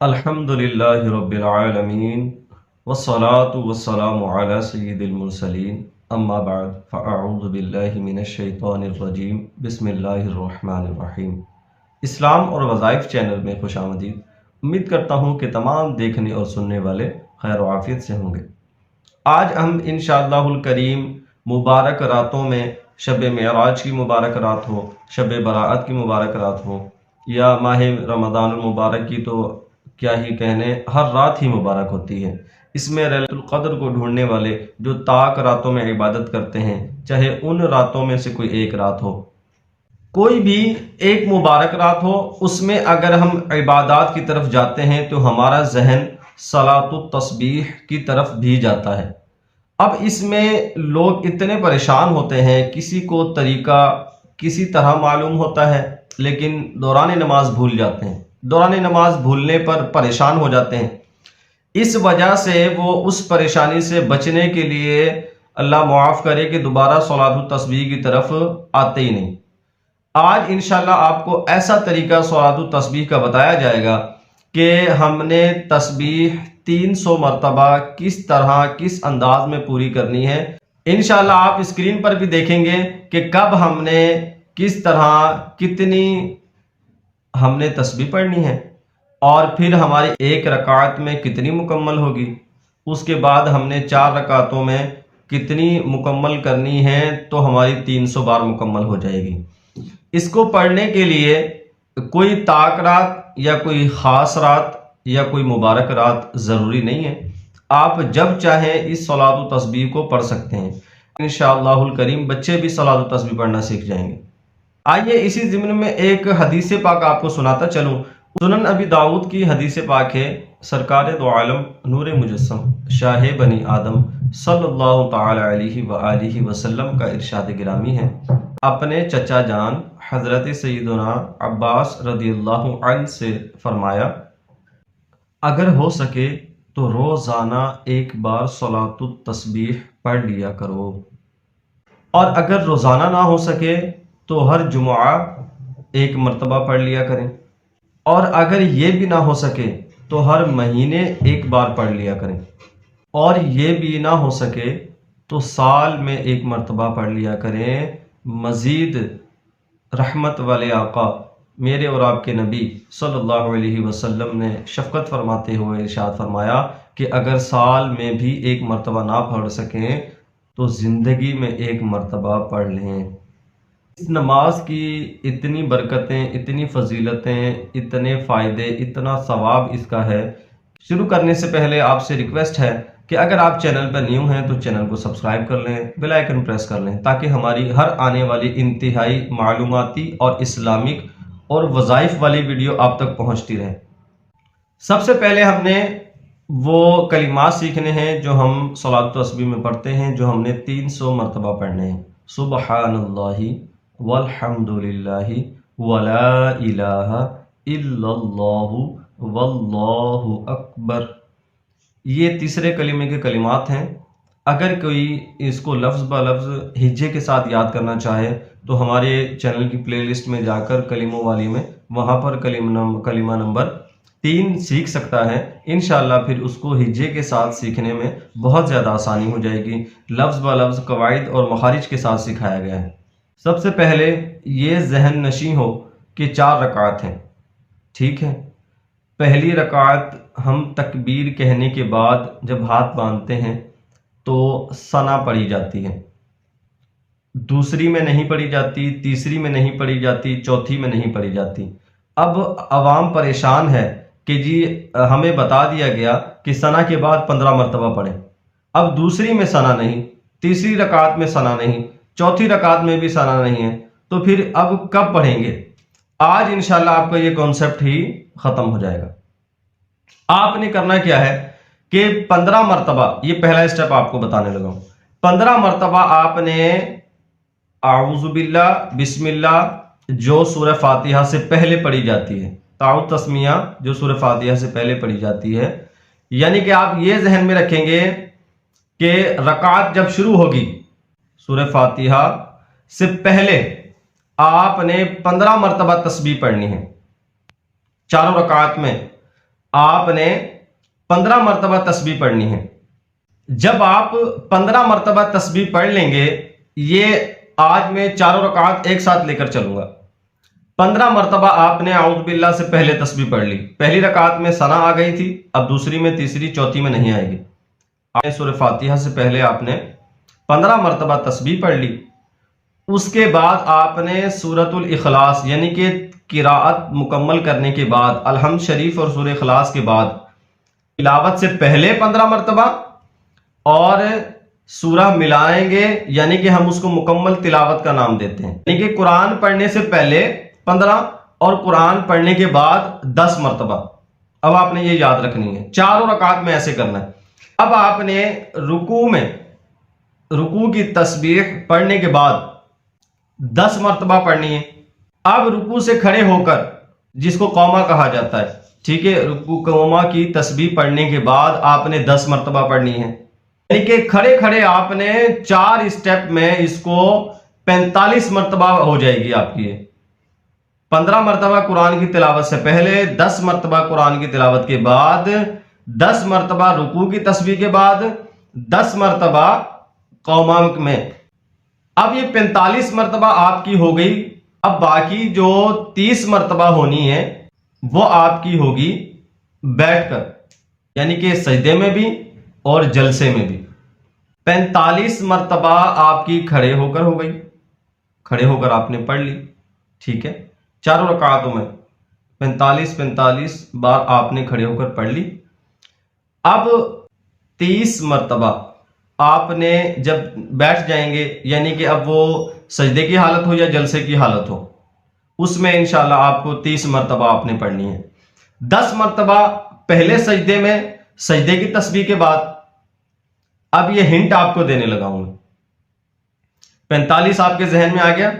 الحمدللہ رب العالمین والصلاة والسلام علی سید المرسلین اما بعد فاعوذ باللہ من الشیطان الرجیم بسم اللہ الرحمن الرحیم۔ اسلام اور وظائف چینل میں خوش آمدید۔ امید کرتا ہوں کہ تمام دیکھنے اور سننے والے خیر و عافیت سے ہوں گے۔ آج ہم انشاءاللہ الکریم مبارک راتوں میں شب معراج کی مبارک رات ہو، شب براءت کی مبارک رات ہو، یا ماہ رمضان المبارک کی تو کیا ہی کہنے، ہر رات ہی مبارک ہوتی ہے۔ اس میں لیلۃ القدر کو ڈھونڈنے والے جو طاق راتوں میں عبادت کرتے ہیں، چاہے ان راتوں میں سے کوئی ایک رات ہو، کوئی بھی ایک مبارک رات ہو، اس میں اگر ہم عبادات کی طرف جاتے ہیں تو ہمارا ذہن صلاۃ التسبیح کی طرف بھی جاتا ہے۔ اب اس میں لوگ اتنے پریشان ہوتے ہیں، کسی کو طریقہ کسی طرح معلوم ہوتا ہے لیکن دوران نماز بھول جاتے ہیں، دوران نماز بھولنے پر پریشان ہو جاتے ہیں۔ اس وجہ سے وہ اس پریشانی سے بچنے کے لیے اللہ معاف کرے کہ دوبارہ صلاۃ التسبیح کی طرف آتے ہی نہیں۔ آج انشاءاللہ آپ کو ایسا طریقہ صلاۃ التسبیح کا بتایا جائے گا کہ ہم نے تسبیح 300 مرتبہ کس طرح کس انداز میں پوری کرنی ہے۔ انشاءاللہ آپ اسکرین پر بھی دیکھیں گے کہ کب ہم نے کس طرح کتنی ہم نے تسبیح پڑھنی ہے، اور پھر ہماری ایک رکعت میں کتنی مکمل ہوگی، اس کے بعد ہم نے 4 رکعتوں میں کتنی مکمل کرنی ہے تو ہماری 300 بار مکمل ہو جائے گی۔ اس کو پڑھنے کے لیے کوئی طاق رات یا کوئی خاص رات یا کوئی مبارک رات ضروری نہیں ہے، آپ جب چاہیں اس صلاۃ التسبیح کو پڑھ سکتے ہیں۔ انشاءاللہ الکریم بچے بھی صلاۃ التسبیح پڑھنا سیکھ جائیں گے۔ آئیے اسی ضمن میں ایک حدیث پاک آپ کو سناتا چلوں۔ سنن ابی داؤد کی حدیث پاک ہے، سرکار دو عالم نور مجسم شاہ بنی آدم صلی اللہ تعالی علیہ وآلہ وسلم کا ارشاد گرامی ہے، اپنے چچا جان حضرت سیدنا عباس رضی اللہ عنہ سے فرمایا، اگر ہو سکے تو روزانہ ایک بار صلاۃ التسبیح پڑھ لیا کرو، اور اگر روزانہ نہ ہو سکے تو ہر جمعہ ایک مرتبہ پڑھ لیا کریں، اور اگر یہ بھی نہ ہو سکے تو ہر مہینے ایک بار پڑھ لیا کریں، اور یہ بھی نہ ہو سکے تو سال میں ایک مرتبہ پڑھ لیا کریں۔ مزید رحمت والے آقا میرے اور آپ کے نبی صلی اللہ علیہ وسلم نے شفقت فرماتے ہوئے ارشاد فرمایا کہ اگر سال میں بھی ایک مرتبہ نہ پڑھ سکیں تو زندگی میں ایک مرتبہ پڑھ لیں۔ اس نماز کی اتنی برکتیں، اتنی فضیلتیں، اتنے فائدے، اتنا ثواب اس کا ہے۔ شروع کرنے سے پہلے آپ سے ریکویسٹ ہے کہ اگر آپ چینل پر نیو ہیں تو چینل کو سبسکرائب کر لیں، بیل آئیکن پریس کر لیں، تاکہ ہماری ہر آنے والی انتہائی معلوماتی اور اسلامک اور وظائف والی ویڈیو آپ تک پہنچتی رہے۔ سب سے پہلے ہم نے وہ کلمات سیکھنے ہیں جو ہم صلاۃ التسبیح میں پڑھتے ہیں، جو ہم نے 300 مرتبہ پڑھنے ہیں۔ سبحان اللہ والحمد للہ ولا الہ الا اللہ واللہ اکبر، یہ تیسرے کلمے کے کلمات ہیں۔ اگر کوئی اس کو لفظ بہ لفظ ہجے کے ساتھ یاد کرنا چاہے تو ہمارے چینل کی پلے لسٹ میں جا کر کلموں والی میں وہاں پر کلمہ نمبر 3 سیکھ سکتا ہے۔ انشاءاللہ پھر اس کو ہجے کے ساتھ سیکھنے میں بہت زیادہ آسانی ہو جائے گی، لفظ بہ لفظ قواعد اور مخارج کے ساتھ سکھایا گیا ہے۔ سب سے پہلے یہ ذہن نشیں ہو کہ 4 رکعت ہیں، ٹھیک ہے۔ پہلی رکعت ہم تکبیر کہنے کے بعد جب ہاتھ باندھتے ہیں تو ثنا پڑھی جاتی ہے، دوسری میں نہیں پڑھی جاتی، تیسری میں نہیں پڑھی جاتی، چوتھی میں نہیں پڑھی جاتی۔ اب عوام پریشان ہے کہ جی ہمیں بتا دیا گیا کہ ثنا کے بعد 15 مرتبہ پڑھیں، اب دوسری میں ثنا نہیں، تیسری رکعت میں ثنا نہیں، چوتھی رکعت میں بھی ثنا نہیں ہے، تو پھر اب کب پڑھیں گے؟ آج انشاءاللہ آپ کا یہ کانسیپٹ ہی ختم ہو جائے گا۔ آپ نے کرنا کیا ہے کہ 15 مرتبہ، یہ پہلا اسٹیپ آپ کو بتانے لگا ہوں، 15 مرتبہ آپ نے اعوذ باللہ بسم اللہ جو سورہ فاتحہ سے پہلے پڑھی جاتی ہے، تعوذ تسمیہ جو سورہ فاتحہ سے پہلے پڑھی جاتی ہے، یعنی کہ آپ یہ ذہن میں رکھیں گے کہ رکعت جب شروع ہوگی سورہ فاتحہ سے پہلے آپ نے 15 مرتبہ تسبیح پڑھنی ہے، چاروں رکعات میں آپ نے 15 مرتبہ تسبیح پڑھنی ہے۔ جب آپ 15 مرتبہ تسبیح پڑھ لیں گے، یہ آج میں چاروں رکعات ایک ساتھ لے کر چلوں گا۔ 15 مرتبہ آپ نے اعوذ باللہ سے پہلے تسبیح پڑھ لی۔ پہلی رکعت میں ثنا آ گئی تھی، اب دوسری میں، تیسری، چوتھی میں نہیں آئے گی۔ آپ نے سورہ فاتحہ سے پہلے آپ نے 15 مرتبہ تسبیح پڑھ لی۔ اس کے بعد آپ نے سورۃ الاخلاص یعنی کہ قراءت مکمل کرنے کے بعد، الحمد شریف اور سورہ اخلاص کے بعد، تلاوت سے پہلے 15 مرتبہ اور سورہ ملائیں گے، یعنی کہ ہم اس کو مکمل تلاوت کا نام دیتے ہیں، یعنی کہ قرآن پڑھنے سے پہلے 15 اور قرآن پڑھنے کے بعد 10 مرتبہ۔ اب آپ نے یہ یاد رکھنی ہے، چاروں رکعات میں ایسے کرنا ہے۔ اب آپ نے رکوع کی تسبیح پڑھنے کے بعد 10 مرتبہ پڑھنی ہے۔ اب رکوع سے کھڑے ہو کر، جس کو قومہ کہا جاتا ہے، ٹھیک ہے، رکوع قومہ کی تسبیح پڑھنے کے بعد آپ نے 10 مرتبہ پڑھنی ہے، یعنی کہ کھڑے کھڑے آپ نے 4 اسٹیپ میں اس کو 45 مرتبہ ہو جائے گی آپ کی۔ 15 مرتبہ قرآن کی تلاوت سے پہلے، 10 مرتبہ قرآن کی تلاوت کے بعد، 10 مرتبہ رکوع کی تسبیح کے بعد، 10 مرتبہ قومہ میں۔ اب یہ 45 مرتبہ آپ کی ہو گئی۔ اب باقی جو 30 مرتبہ ہونی ہے وہ آپ کی ہوگی بیٹھ کر، یعنی کہ سجدے میں بھی اور جلسے میں بھی۔ 45 مرتبہ آپ کی کھڑے ہو کر ہو گئی، کھڑے ہو کر آپ نے پڑھ لی، ٹھیک ہے، چاروں رکعاتوں میں 45 بار آپ نے کھڑے ہو کر پڑھ لی۔ اب 30 مرتبہ آپ نے جب بیٹھ جائیں گے، یعنی کہ اب وہ سجدے کی حالت ہو یا جلسے کی حالت ہو، اس میں انشاءاللہ آپ کو 30 مرتبہ آپ نے پڑھنی ہے۔ 10 مرتبہ پہلے سجدے میں، سجدے کی تسبیح کے بعد۔ اب یہ ہنٹ آپ کو دینے لگا ہوں، 45 آپ کے ذہن میں آ گیا۔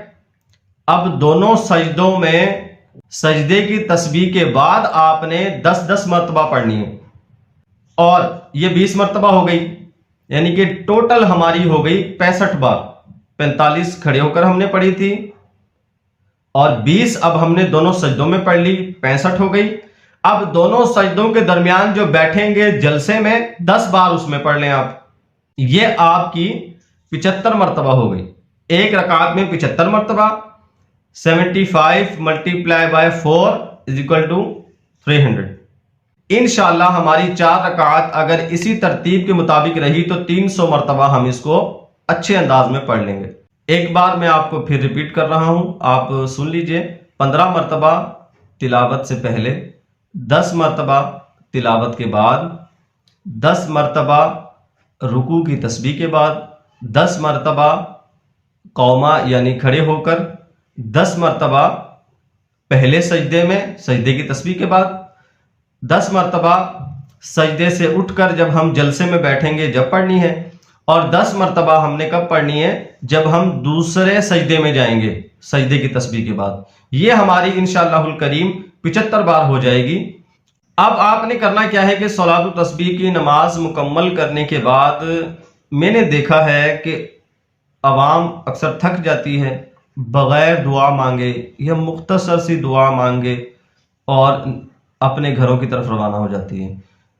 اب دونوں سجدوں میں سجدے کی تسبیح کے بعد آپ نے 10 مرتبہ پڑھنی ہے، اور یہ 20 مرتبہ ہو گئی، یعنی کہ ٹوٹل ہماری ہو گئی 65 بار۔ 45 کھڑے ہو کر ہم نے پڑھی تھی، اور 20 اب ہم نے دونوں سجدوں میں پڑھ لی، 65 ہو گئی۔ اب دونوں سجدوں کے درمیان جو بیٹھیں گے جلسے میں، 10 بار اس میں پڑھ لیں آپ۔ یہ آپ کی 75 مرتبہ ہو گئی۔ ایک رکعت میں 75 مرتبہ، 75 ملٹیپلائی بائی 4 = 300۔ انشاءاللہ ہماری 4 رکعات اگر اسی ترتیب کے مطابق رہی تو 300 مرتبہ ہم اس کو اچھے انداز میں پڑھ لیں گے۔ ایک بار میں آپ کو پھر ریپیٹ کر رہا ہوں، آپ سن لیجئے۔ 15 مرتبہ تلاوت سے پہلے، 10 مرتبہ تلاوت کے بعد، 10 مرتبہ رکوع کی تسبیح کے بعد، 10 مرتبہ قومہ یعنی کھڑے ہو کر، 10 مرتبہ پہلے سجدے میں، سجدے کی تسبیح کے بعد، 10 مرتبہ سجدے سے اٹھ کر جب ہم جلسے میں بیٹھیں گے جب پڑھنی ہے، اور 10 مرتبہ ہم نے کب پڑھنی ہے؟ جب ہم دوسرے سجدے میں جائیں گے، سجدے کی تسبیح کے بعد۔ یہ ہماری انشاءاللہ الکریم 75 بار ہو جائے گی۔ اب آپ نے کرنا کیا ہے کہ صلاۃ و تسبیح کی نماز مکمل کرنے کے بعد میں نے دیکھا ہے کہ عوام اکثر تھک جاتی ہے، بغیر دعا مانگے یا مختصر سی دعا مانگے اور اپنے گھروں کی طرف روانہ ہو جاتی ہے۔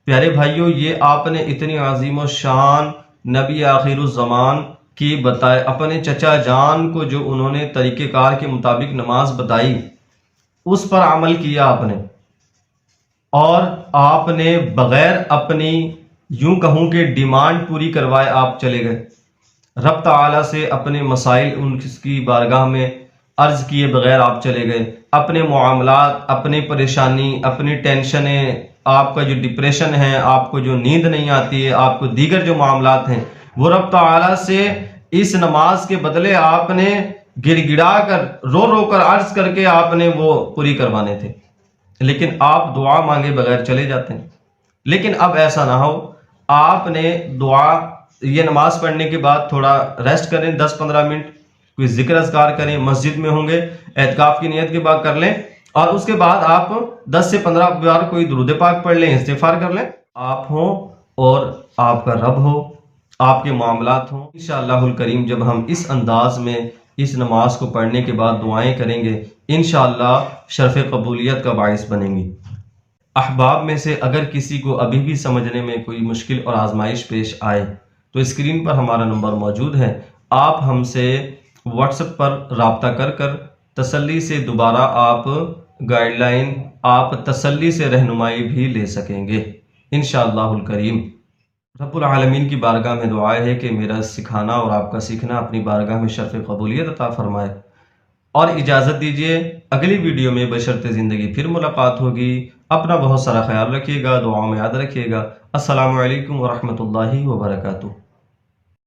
پیارے بھائیوں، یہ آپ نے اتنی عظیم و شان نبی آخر الزمان کی بتائے، اپنے چچا جان کو جو انہوں نے طریقہ کار کے مطابق نماز بتائی، اس پر عمل کیا آپ نے، اور آپ نے بغیر اپنی یوں کہوں کہ ڈیمانڈ پوری کروائے آپ چلے گئے، رب تعالیٰ سے اپنے مسائل ان کی بارگاہ میں عرض کیے بغیر آپ چلے گئے۔ اپنے معاملات، اپنی پریشانی، اپنی ٹینشنیں، آپ کا جو ڈپریشن ہے، آپ کو جو نیند نہیں آتی ہے، آپ کو دیگر جو معاملات ہیں، وہ رب تعالیٰ سے اس نماز کے بدلے آپ نے گڑ گڑا کر، رو رو کر، عرض کر کے آپ نے وہ پوری کروانے تھے، لیکن آپ دعا مانگے بغیر چلے جاتے ہیں۔ لیکن اب ایسا نہ ہو، آپ نے دعا، یہ نماز پڑھنے کے بعد تھوڑا ریسٹ کریں، 10-15 منٹ، کوئی ذکر اذکار کریں، مسجد میں ہوں گے، اعتکاف کی نیت کے بعد کر لیں، اور اس کے بعد آپ 10 سے 15 بار کوئی درود پاک پڑھ لیں، استغفار کر لیں۔ آپ ہوں اور آپ کا رب ہو، آپ کے معاملات ہوں، انشاءاللہ الکریم جب ہم اس انداز میں اس نماز کو پڑھنے کے بعد دعائیں کریں گے، انشاءاللہ شرف قبولیت کا باعث بنیں گی۔ احباب میں سے اگر کسی کو ابھی بھی سمجھنے میں کوئی مشکل اور آزمائش پیش آئے تو اسکرین پر ہمارا نمبر موجود ہے، آپ ہم سے واٹس ایپ پر رابطہ کر کر تسلی سے دوبارہ آپ گائیڈ لائن، آپ تسلی سے رہنمائی بھی لے سکیں گے انشاءاللہ الکریم۔ رب العالمین کی بارگاہ میں دعا ہے کہ میرا سکھانا اور آپ کا سیکھنا اپنی بارگاہ میں شرف قبولیت عطا فرمائے، اور اجازت دیجیے اگلی ویڈیو میں بشرط زندگی پھر ملاقات ہوگی۔ اپنا بہت سارا خیال رکھیے گا، دعاؤں میں یاد رکھیے گا۔ السلام علیکم ورحمۃ اللہ وبرکاتہ۔